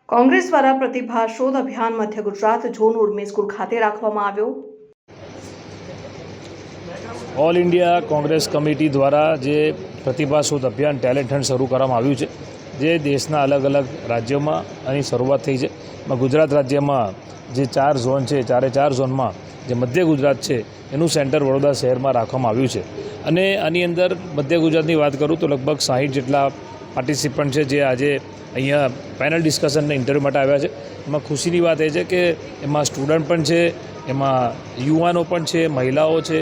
કોંગ્રેસ દ્વારા પ્રતિભા શોધ અભિયાન મધ્ય ગુજરાત ઝોન ઉર્મી સ્કૂલ ખાતે રાખવામાં આવ્યો। ઓલ ઇન્ડિયા કોંગ્રેસ કમિટી દ્વારા જે પ્રતિભા શોધ અભિયાન ટેલેન્ટ હન્ટ શરૂ કરવામાં આવ્યું છે, જે દેશના અલગ અલગ રાજ્યોમાં આની શરૂઆત થઈ છે। ગુજરાત રાજ્યમાં જે 4 ઝોન છે, ચારે 4 ઝોનમાં જે મધ્ય ગુજરાત છે એનું સેન્ટર વડોદરા શહેરમાં રાખવામાં આવ્યું છે। અને આની અંદર મધ્ય ગુજરાતની વાત કરું તો લગભગ 60 જેટલા પાર્ટિસિપન્ટ છે જે આજે અહીંયા પેનલ ડિસ્કશનને ઇન્ટરવ્યૂ માટે આવ્યા છે। એમાં ખુશીની વાત એ છે કે એમાં સ્ટુડન્ટ પણ છે, એમાં યુવાનો પણ છે, મહિલાઓ છે,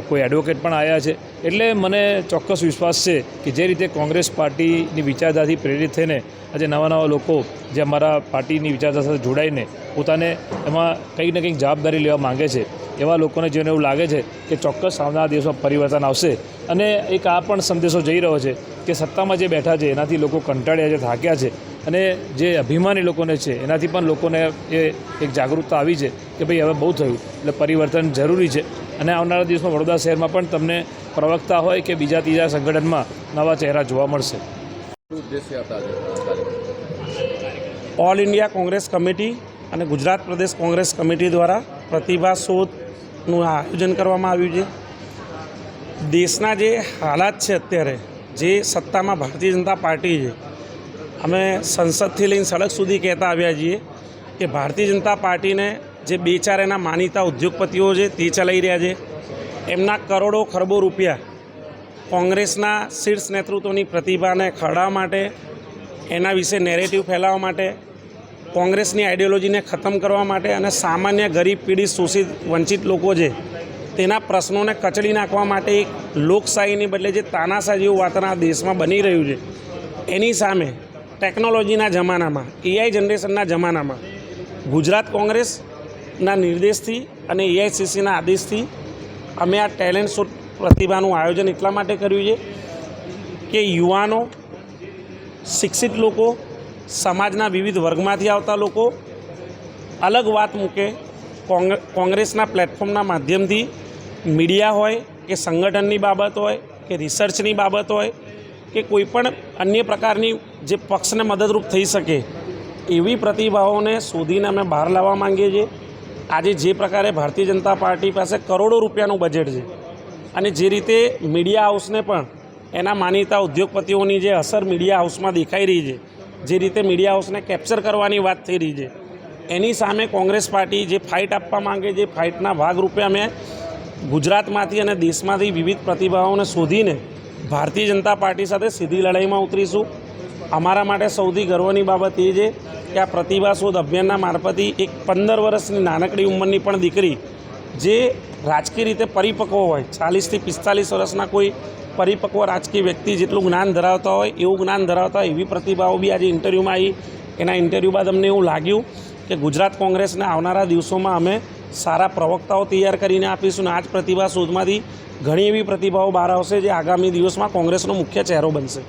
કોઈ એડવોકેટ પણ આવ્યા છે। એટલે મને ચોક્કસ વિશ્વાસ છે કે જે રીતે કોંગ્રેસ પાર્ટીની વિચારધારાથી પ્રેરિત થઈને આજે નવા લોકો જે અમારા પાર્ટીની વિચારધારા સાથે જોડાઈને પોતાને એમાં કંઈક ને કંઈક જવાબદારી લેવા માંગે છે, એવા લોકોને જોઈને એવું લાગે છે કે ચોક્કસ આવનારા દિવસમાં પરિવર્તન આવશે। અને એક આ પણ સંદેશો જઈ રહ્યો છે કે સત્તામાં જે બેઠા છે એનાથી લોકો કંટાળ્યા છે, થાક્યા છે, અને જે અભિમાની લોકોને છે એનાથી પણ લોકોને એ એક જાગૃતતા આવી છે કે ભાઈ હવે બહુ થયું, એટલે પરિવર્તન જરૂરી છે। અને આવનારા દિવસમાં વડોદરા શહેરમાં પણ તમને પ્રવક્તા હોય કે બીજા ત્રીજા સંગઠનમાં નવા ચહેરા જોવા મળશે। ઓલ ઇન્ડિયા કોંગ્રેસ કમિટી અને ગુજરાત પ્રદેશ કોંગ્રેસ કમિટી દ્વારા પ્રતિભા શોધનું આયોજન કરવામાં આવ્યું છે। દેશના જે હાલાત છે અત્યારે, જે સત્તામાં ભારતીય જનતા પાર્ટી છે, અમે સંસદથી લઈને સડક સુધી કહેતા આવ્યા છીએ કે ભારતીય જનતા પાર્ટીને જે 2-4 એના માનીતા ઉદ્યોગપતિઓ છે તે ચલાવી રહ્યા છે। એમના કરોડો ખરબો રૂપિયા કોંગ્રેસના શીર્ષ નેતૃત્વની પ્રતિભાને ખરડાવવા માટે, એના વિશે નેરેટિવ ફેલાવવા માટે, કોંગ્રેસની આઈડિયોલોજીને ખતમ કરવા માટે અને સામાન્ય ગરીબ પીડિત શોષિત વંચિત લોકો છે તેના પ્રશ્નોને કચડી નાખવા માટે એક લોકશાહીની બદલે જે તાનાશાહ જેવું વાતાવરણ દેશમાં બની રહ્યું છે, એની સામે ટેકનોલોજીના જમાનામાં, એઆઈ જનરેશનના જમાનામાં ગુજરાત કોંગ્રેસના નિર્દેશથી અને એઆઈસીસીના આદેશથી અમે આ ટેલેન્ટ શો પ્રતિભાનું આયોજન એટલા માટે કર્યું છે કે યુવાનો, શિક્ષિત લોકો, સમાજના વિવિધ વર્ગમાંથી આવતા લોકો અલગ વાત મૂકે, કોંગ્રેસના પ્લેટફોર્મના માધ્યમથી મીડિયા હોય કે સંગઠનની બાબત હોય કે રિસર્ચની બાબત હોય કે કોઈપણ અન્ય પ્રકારની જે પક્ષને મદદરૂપ થઈ શકે એવી પ્રતિભાઓને શોધીને અમે બહાર લાવવા માંગીએ છીએ। આજે જે પ્રકારે ભારતીય જનતા પાર્ટી પાસે કરોડો રૂપિયાનું બજેટ છે અને જે રીતે મીડિયા હાઉસને પણ એના માનીતા ઉદ્યોગપતિઓની જે અસર મીડિયા હાઉસમાં દેખાઈ રહી છે, જે રીતે મીડિયા હાઉસને કેપ્ચર કરવાની વાત થઈ રહી છે, એની સામે કોંગ્રેસ પાર્ટી જે ફાઇટ આપવા માંગે છે, ફાઇટના ભાગરૂપે અમે ગુજરાતમાંથી અને દેશમાંથી વિવિધ પ્રતિભાઓને શોધીને ભારતીય જનતા પાર્ટી સાથે સીધી લડાઈમાં ઉતરીશું। અમારા માટે સૌથી ગર્વની બાબત એ છે કે આ પ્રતિભા શોધ અભિયાનના મારફતે એક 15 વર્ષની નાનકડી ઉંમરની પણ દીકરી જે રાજકીય રીતે પરિપક્વ હોય, 40 થી 45 વર્ષના કોઈ પરિપક્વ રાજકીય વ્યક્તિ જેટલું જ્ઞાન ધરાવતા હોય એવું જ્ઞાન ધરાવતા હોય એવી પ્રતિભાઓ બી આજે ઇન્ટરવ્યૂમાં આવી। એના ઇન્ટરવ્યૂ બાદ અમને એવું લાગ્યું કે ગુજરાત કોંગ્રેસને આવનારા દિવસોમાં અમે સારા પ્રવક્તાઓ તૈયાર કરીને આપીશું અને આ જ પ્રતિભા શોધમાંથી ઘણી એવી પ્રતિભાઓ બહાર આવશે જે આગામી દિવસમાં કોંગ્રેસનો મુખ્ય ચહેરો બનશે।